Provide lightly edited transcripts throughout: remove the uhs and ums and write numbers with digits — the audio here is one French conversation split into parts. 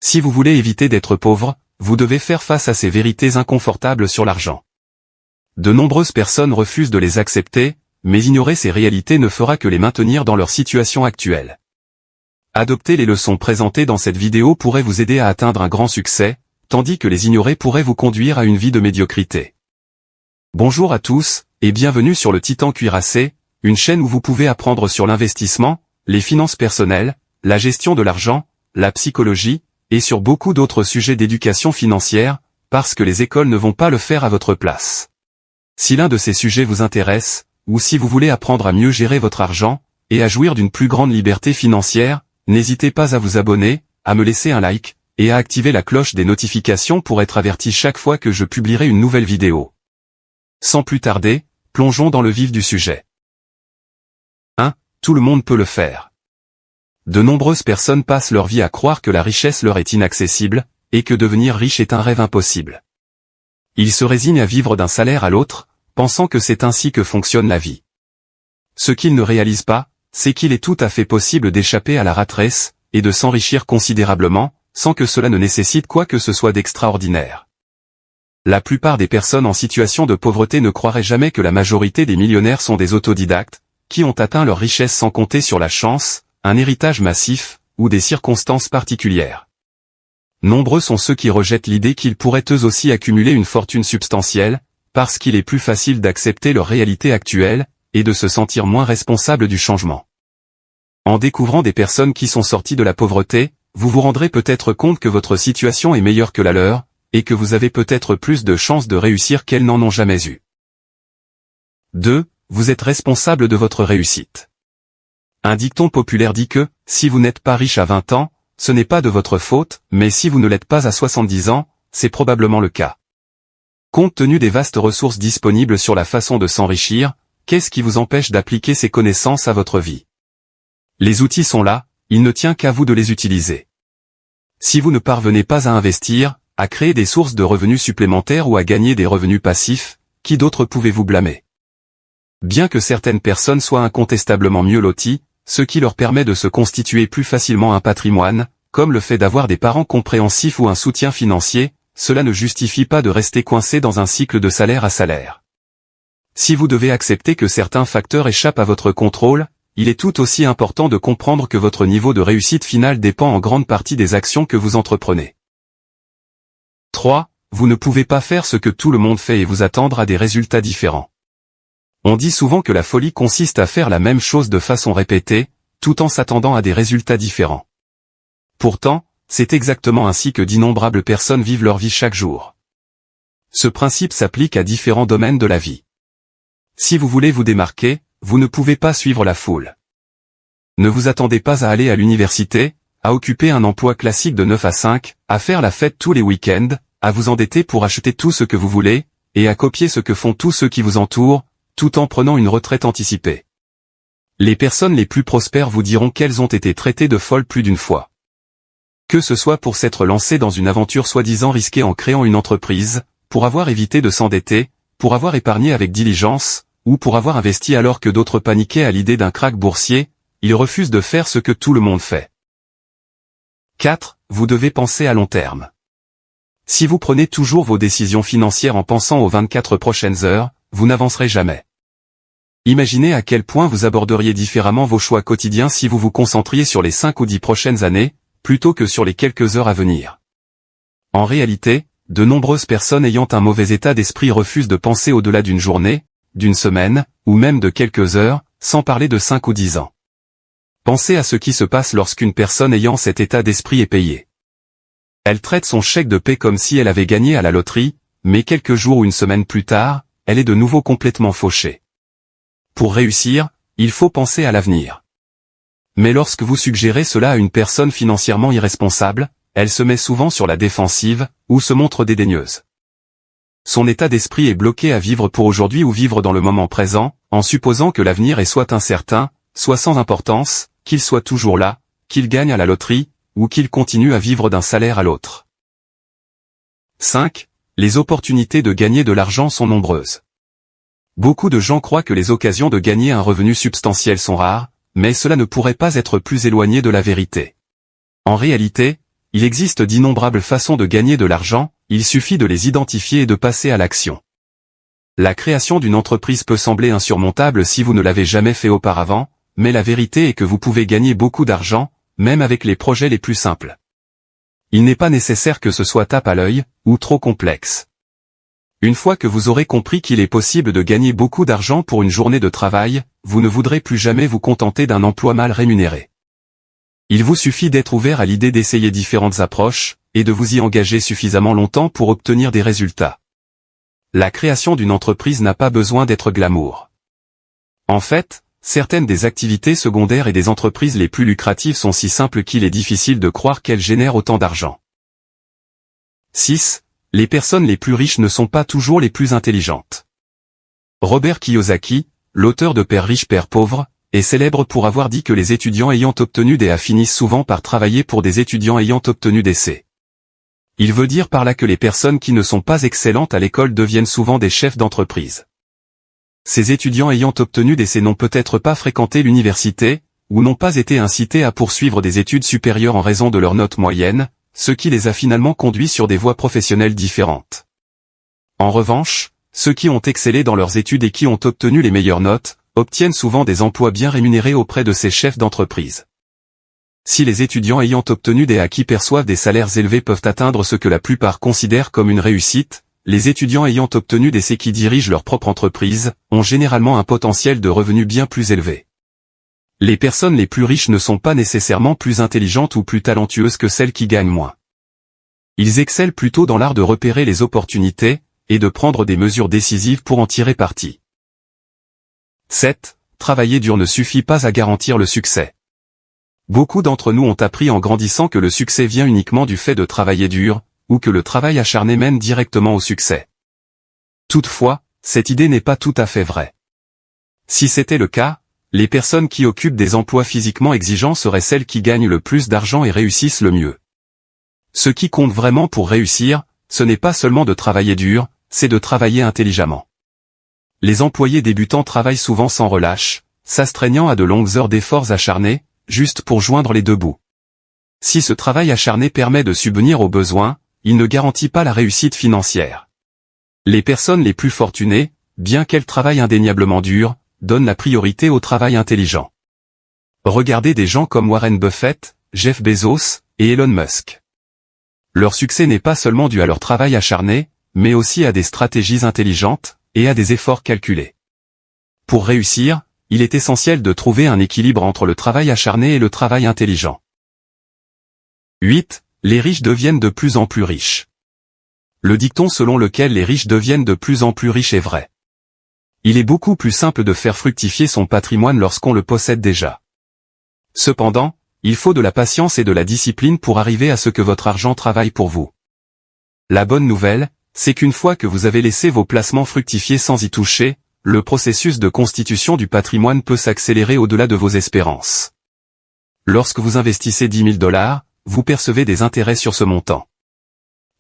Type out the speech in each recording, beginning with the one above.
Si vous voulez éviter d'être pauvre, vous devez faire face à ces vérités inconfortables sur l'argent. De nombreuses personnes refusent de les accepter, mais ignorer ces réalités ne fera que les maintenir dans leur situation actuelle. Adopter les leçons présentées dans cette vidéo pourrait vous aider à atteindre un grand succès, tandis que les ignorer pourrait vous conduire à une vie de médiocrité. Bonjour à tous, et bienvenue sur le Titan Cuirassé, une chaîne où vous pouvez apprendre sur l'investissement, les finances personnelles, la gestion de l'argent, la psychologie, et sur beaucoup d'autres sujets d'éducation financière, parce que les écoles ne vont pas le faire à votre place. Si l'un de ces sujets vous intéresse, ou si vous voulez apprendre à mieux gérer votre argent, et à jouir d'une plus grande liberté financière, n'hésitez pas à vous abonner, à me laisser un like, et à activer la cloche des notifications pour être averti chaque fois que je publierai une nouvelle vidéo. Sans plus tarder, plongeons dans le vif du sujet. 1. Tout le monde peut le faire. De nombreuses personnes passent leur vie à croire que la richesse leur est inaccessible, et que devenir riche est un rêve impossible. Ils se résignent à vivre d'un salaire à l'autre, pensant que c'est ainsi que fonctionne la vie. Ce qu'ils ne réalisent pas, c'est qu'il est tout à fait possible d'échapper à la rat race, et de s'enrichir considérablement, sans que cela ne nécessite quoi que ce soit d'extraordinaire. La plupart des personnes en situation de pauvreté ne croiraient jamais que la majorité des millionnaires sont des autodidactes, qui ont atteint leur richesse sans compter sur la chance, un héritage massif, ou des circonstances particulières. Nombreux sont ceux qui rejettent l'idée qu'ils pourraient eux aussi accumuler une fortune substantielle, parce qu'il est plus facile d'accepter leur réalité actuelle, et de se sentir moins responsable du changement. En découvrant des personnes qui sont sorties de la pauvreté, vous vous rendrez peut-être compte que votre situation est meilleure que la leur, et que vous avez peut-être plus de chances de réussir qu'elles n'en ont jamais eu. 2. Vous êtes responsable de votre réussite. Un dicton populaire dit que, si vous n'êtes pas riche à 20 ans, ce n'est pas de votre faute, mais si vous ne l'êtes pas à 70 ans, c'est probablement le cas. Compte tenu des vastes ressources disponibles sur la façon de s'enrichir, qu'est-ce qui vous empêche d'appliquer ces connaissances à votre vie? Les outils sont là, il ne tient qu'à vous de les utiliser. Si vous ne parvenez pas à investir, à créer des sources de revenus supplémentaires ou à gagner des revenus passifs, qui d'autre pouvez-vous blâmer? Bien que certaines personnes soient incontestablement mieux loties, ce qui leur permet de se constituer plus facilement un patrimoine, comme le fait d'avoir des parents compréhensifs ou un soutien financier, cela ne justifie pas de rester coincé dans un cycle de salaire à salaire. Si vous devez accepter que certains facteurs échappent à votre contrôle, il est tout aussi important de comprendre que votre niveau de réussite finale dépend en grande partie des actions que vous entreprenez. 3. Vous ne pouvez pas faire ce que tout le monde fait et vous attendre à des résultats différents. On dit souvent que la folie consiste à faire la même chose de façon répétée, tout en s'attendant à des résultats différents. Pourtant, c'est exactement ainsi que d'innombrables personnes vivent leur vie chaque jour. Ce principe s'applique à différents domaines de la vie. Si vous voulez vous démarquer, vous ne pouvez pas suivre la foule. Ne vous attendez pas à aller à l'université, à occuper un emploi classique de 9 à 5, à faire la fête tous les week-ends, à vous endetter pour acheter tout ce que vous voulez, et à copier ce que font tous ceux qui vous entourent, tout en prenant une retraite anticipée. Les personnes les plus prospères vous diront qu'elles ont été traitées de folles plus d'une fois. Que ce soit pour s'être lancées dans une aventure soi-disant risquée en créant une entreprise, pour avoir évité de s'endetter, pour avoir épargné avec diligence, ou pour avoir investi alors que d'autres paniquaient à l'idée d'un krach boursier, ils refusent de faire ce que tout le monde fait. 4. Vous devez penser à long terme. Si vous prenez toujours vos décisions financières en pensant aux 24 prochaines heures, vous n'avancerez jamais. Imaginez à quel point vous aborderiez différemment vos choix quotidiens si vous vous concentriez sur les 5 ou 10 prochaines années, plutôt que sur les quelques heures à venir. En réalité, de nombreuses personnes ayant un mauvais état d'esprit refusent de penser au-delà d'une journée, d'une semaine, ou même de quelques heures, sans parler de 5 ou 10 ans. Pensez à ce qui se passe lorsqu'une personne ayant cet état d'esprit est payée. Elle traite son chèque de paie comme si elle avait gagné à la loterie, mais quelques jours ou une semaine plus tard, elle est de nouveau complètement fauchée. Pour réussir, il faut penser à l'avenir. Mais lorsque vous suggérez cela à une personne financièrement irresponsable, elle se met souvent sur la défensive, ou se montre dédaigneuse. Son état d'esprit est bloqué à vivre pour aujourd'hui ou vivre dans le moment présent, en supposant que l'avenir est soit incertain, soit sans importance, qu'il soit toujours là, qu'il gagne à la loterie, ou qu'il continue à vivre d'un salaire à l'autre. 5. Les opportunités de gagner de l'argent sont nombreuses. Beaucoup de gens croient que les occasions de gagner un revenu substantiel sont rares, mais cela ne pourrait pas être plus éloigné de la vérité. En réalité, il existe d'innombrables façons de gagner de l'argent, il suffit de les identifier et de passer à l'action. La création d'une entreprise peut sembler insurmontable si vous ne l'avez jamais fait auparavant, mais la vérité est que vous pouvez gagner beaucoup d'argent, même avec les projets les plus simples. Il n'est pas nécessaire que ce soit tape à l'œil, ou trop complexe. Une fois que vous aurez compris qu'il est possible de gagner beaucoup d'argent pour une journée de travail, vous ne voudrez plus jamais vous contenter d'un emploi mal rémunéré. Il vous suffit d'être ouvert à l'idée d'essayer différentes approches, et de vous y engager suffisamment longtemps pour obtenir des résultats. La création d'une entreprise n'a pas besoin d'être glamour. En fait, certaines des activités secondaires et des entreprises les plus lucratives sont si simples qu'il est difficile de croire qu'elles génèrent autant d'argent. 6. Les personnes les plus riches ne sont pas toujours les plus intelligentes. Robert Kiyosaki, l'auteur de Père riche, Père pauvre, est célèbre pour avoir dit que les étudiants ayant obtenu des A finissent souvent par travailler pour des étudiants ayant obtenu des C. Il veut dire par là que les personnes qui ne sont pas excellentes à l'école deviennent souvent des chefs d'entreprise. Ces étudiants ayant obtenu des C n'ont peut-être pas fréquenté l'université, ou n'ont pas été incités à poursuivre des études supérieures en raison de leurs notes moyennes, ce qui les a finalement conduits sur des voies professionnelles différentes. En revanche, ceux qui ont excellé dans leurs études et qui ont obtenu les meilleures notes, obtiennent souvent des emplois bien rémunérés auprès de ces chefs d'entreprise. Si les étudiants ayant obtenu des A qui perçoivent des salaires élevés peuvent atteindre ce que la plupart considèrent comme une réussite, les étudiants ayant obtenu des C qui dirigent leur propre entreprise, ont généralement un potentiel de revenus bien plus élevé. Les personnes les plus riches ne sont pas nécessairement plus intelligentes ou plus talentueuses que celles qui gagnent moins. Ils excellent plutôt dans l'art de repérer les opportunités, et de prendre des mesures décisives pour en tirer parti. 7. Travailler dur ne suffit pas à garantir le succès. Beaucoup d'entre nous ont appris en grandissant que le succès vient uniquement du fait de travailler dur, ou que le travail acharné mène directement au succès. Toutefois, cette idée n'est pas tout à fait vraie. Si c'était le cas, les personnes qui occupent des emplois physiquement exigeants seraient celles qui gagnent le plus d'argent et réussissent le mieux. Ce qui compte vraiment pour réussir, ce n'est pas seulement de travailler dur, c'est de travailler intelligemment. Les employés débutants travaillent souvent sans relâche, s'astreignant à de longues heures d'efforts acharnés, juste pour joindre les deux bouts. Si ce travail acharné permet de subvenir aux besoins, il ne garantit pas la réussite financière. Les personnes les plus fortunées, bien qu'elles travaillent indéniablement dur, donnent la priorité au travail intelligent. Regardez des gens comme Warren Buffett, Jeff Bezos, et Elon Musk. Leur succès n'est pas seulement dû à leur travail acharné, mais aussi à des stratégies intelligentes, et à des efforts calculés. Pour réussir, il est essentiel de trouver un équilibre entre le travail acharné et le travail intelligent. 8. Les riches deviennent de plus en plus riches. Le dicton selon lequel les riches deviennent de plus en plus riches est vrai. Il est beaucoup plus simple de faire fructifier son patrimoine lorsqu'on le possède déjà. Cependant, il faut de la patience et de la discipline pour arriver à ce que votre argent travaille pour vous. La bonne nouvelle, c'est qu'une fois que vous avez laissé vos placements fructifier sans y toucher, le processus de constitution du patrimoine peut s'accélérer au-delà de vos espérances. Lorsque vous investissez $10 000, vous percevez des intérêts sur ce montant.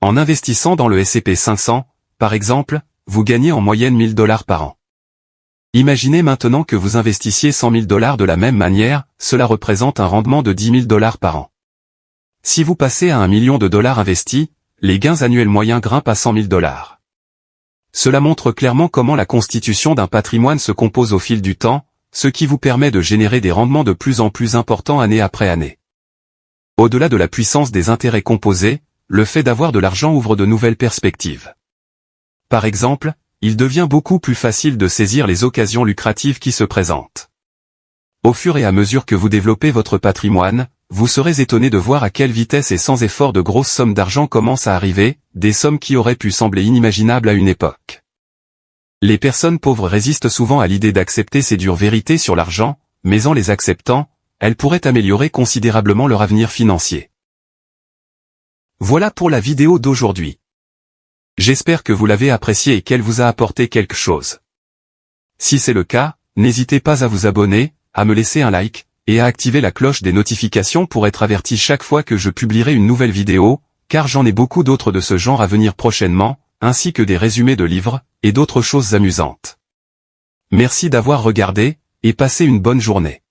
En investissant dans le S&P 500, par exemple, vous gagnez en moyenne $1 000 par an. Imaginez maintenant que vous investissiez $100 000 de la même manière, cela représente un rendement de $10 000 par an. Si vous passez à $1 million investis, les gains annuels moyens grimpent à $100 000. Cela montre clairement comment la constitution d'un patrimoine se compose au fil du temps, ce qui vous permet de générer des rendements de plus en plus importants année après année. Au-delà de la puissance des intérêts composés, le fait d'avoir de l'argent ouvre de nouvelles perspectives. Par exemple, il devient beaucoup plus facile de saisir les occasions lucratives qui se présentent. Au fur et à mesure que vous développez votre patrimoine, vous serez étonné de voir à quelle vitesse et sans effort de grosses sommes d'argent commencent à arriver, des sommes qui auraient pu sembler inimaginables à une époque. Les personnes pauvres résistent souvent à l'idée d'accepter ces dures vérités sur l'argent, mais en les acceptant, elles pourraient améliorer considérablement leur avenir financier. Voilà pour la vidéo d'aujourd'hui. J'espère que vous l'avez appréciée et qu'elle vous a apporté quelque chose. Si c'est le cas, n'hésitez pas à vous abonner, à me laisser un like, et à activer la cloche des notifications pour être averti chaque fois que je publierai une nouvelle vidéo, car j'en ai beaucoup d'autres de ce genre à venir prochainement, ainsi que des résumés de livres, et d'autres choses amusantes. Merci d'avoir regardé, et passez une bonne journée.